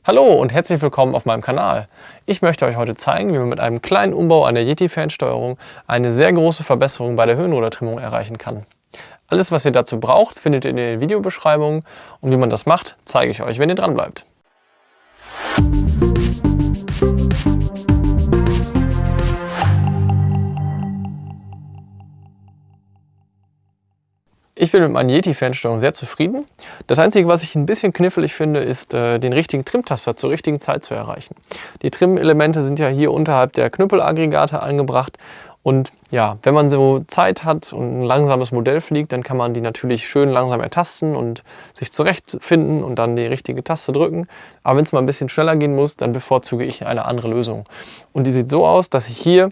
Hallo und herzlich willkommen auf meinem Kanal. Ich möchte euch heute zeigen, wie man mit einem kleinen Umbau an der Yeti-Fernsteuerung eine sehr große Verbesserung bei der Höhenrudertrimmung erreichen kann. Alles, was ihr dazu braucht, findet ihr in den Videobeschreibungen und wie man das macht, zeige ich euch, wenn ihr dran bleibt. Ich bin mit meiner Yeti-Fernsteuerung sehr zufrieden. Das Einzige, was ich ein bisschen knifflig finde, ist, den richtigen Trimtaster zur richtigen Zeit zu erreichen. Die Trim-Elemente sind ja hier unterhalb der Knüppelaggregate angebracht. Und ja, wenn man so Zeit hat und ein langsames Modell fliegt, dann kann man die natürlich schön langsam ertasten und sich zurechtfinden und dann die richtige Taste drücken. Aber wenn es mal ein bisschen schneller gehen muss, dann bevorzuge ich eine andere Lösung. Und die sieht so aus, dass ich hier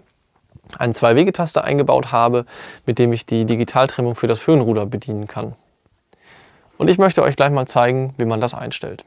einen 2-Wegetaster eingebaut habe, mit dem ich die Digitaltrimmung für das Höhenruder bedienen kann. Und ich möchte euch gleich mal zeigen, wie man das einstellt.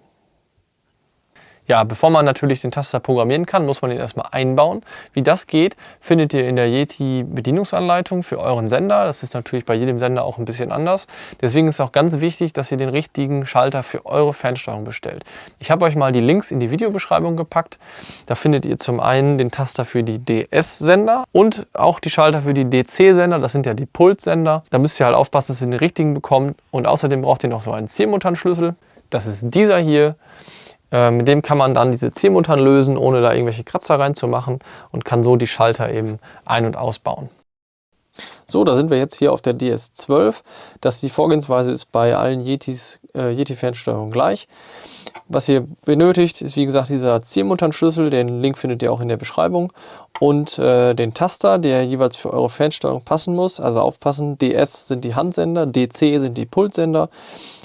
Ja, bevor man natürlich den Taster programmieren kann, muss man ihn erstmal einbauen. Wie das geht, findet ihr in der Yeti Bedienungsanleitung für euren Sender. Das ist natürlich bei jedem Sender auch ein bisschen anders. Deswegen ist es auch ganz wichtig, dass ihr den richtigen Schalter für eure Fernsteuerung bestellt. Ich habe euch mal die Links in die Videobeschreibung gepackt. Da findet ihr zum einen den Taster für die DS-Sender und auch die Schalter für die DC-Sender. Das sind ja die Pulssender. Da müsst ihr halt aufpassen, dass ihr den richtigen bekommt. Und außerdem braucht ihr noch so einen Zielmutternschlüssel. Das ist dieser hier. Mit dem kann man dann diese Zielmuttern lösen, ohne da irgendwelche Kratzer reinzumachen und kann so die Schalter eben ein- und ausbauen. So, da sind wir jetzt hier auf der DS12. Die Vorgehensweise ist bei allen Yeti-Fernsteuerungen gleich. Was ihr benötigt, ist wie gesagt dieser Zielmutternschlüssel, den Link findet ihr auch in der Beschreibung, und den Taster, der jeweils für eure Fernsteuerung passen muss. Also aufpassen, DS sind die Handsender, DC sind die Pulssender.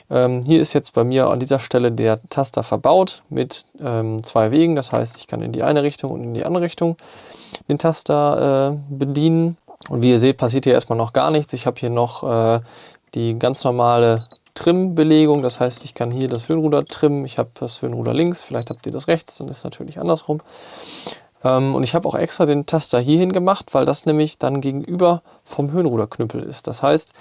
Hier ist jetzt bei mir an dieser Stelle der Taster verbaut mit 2 Wegen. Das heißt, ich kann in die eine Richtung und in die andere Richtung den Taster bedienen. Und wie ihr seht, passiert hier erstmal noch gar nichts. Ich habe hier noch die ganz normale Trim-Belegung. Das heißt, ich kann hier das Höhenruder trimmen. Ich habe das Höhenruder links, vielleicht habt ihr das rechts, dann ist es natürlich andersrum. Und ich habe auch extra den Taster hierhin gemacht, weil das nämlich dann gegenüber vom Höhenruderknüppel ist. Das heißt,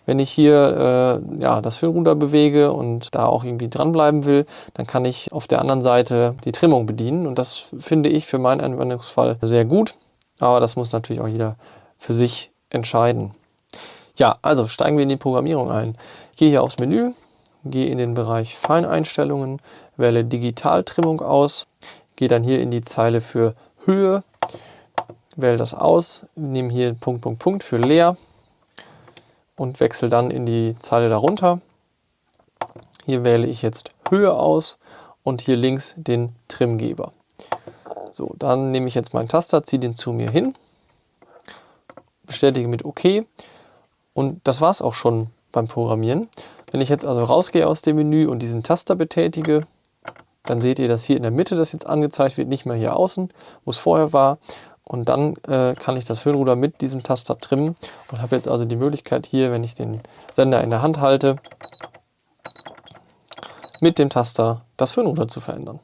wenn ich hier das Höhenruder bewege und da auch irgendwie dranbleiben will, dann kann ich auf der anderen Seite die Trimmung bedienen. Und das finde ich für meinen Anwendungsfall sehr gut. Aber das muss natürlich auch jeder für sich entscheiden. Ja, also steigen wir in die Programmierung ein. Ich gehe hier aufs Menü, gehe in den Bereich Feineinstellungen, wähle Digitaltrimmung aus, gehe dann hier in die Zeile für Höhe, wähle das aus, nehme hier Punkt für leer und wechsle dann in die Zeile darunter. Hier wähle ich jetzt Höhe aus und hier links den Trimgeber. So, dann nehme ich jetzt meinen Taster, ziehe den zu mir hin, bestätige mit OK und das war es auch schon beim Programmieren. Wenn ich jetzt also rausgehe aus dem Menü und diesen Taster betätige, dann seht ihr, dass hier in der Mitte das jetzt angezeigt wird, nicht mehr hier außen, wo es vorher war. Und dann kann ich das Höhenruder mit diesem Taster trimmen und habe jetzt also die Möglichkeit hier, wenn ich den Sender in der Hand halte, mit dem Taster das Höhenruder zu verändern.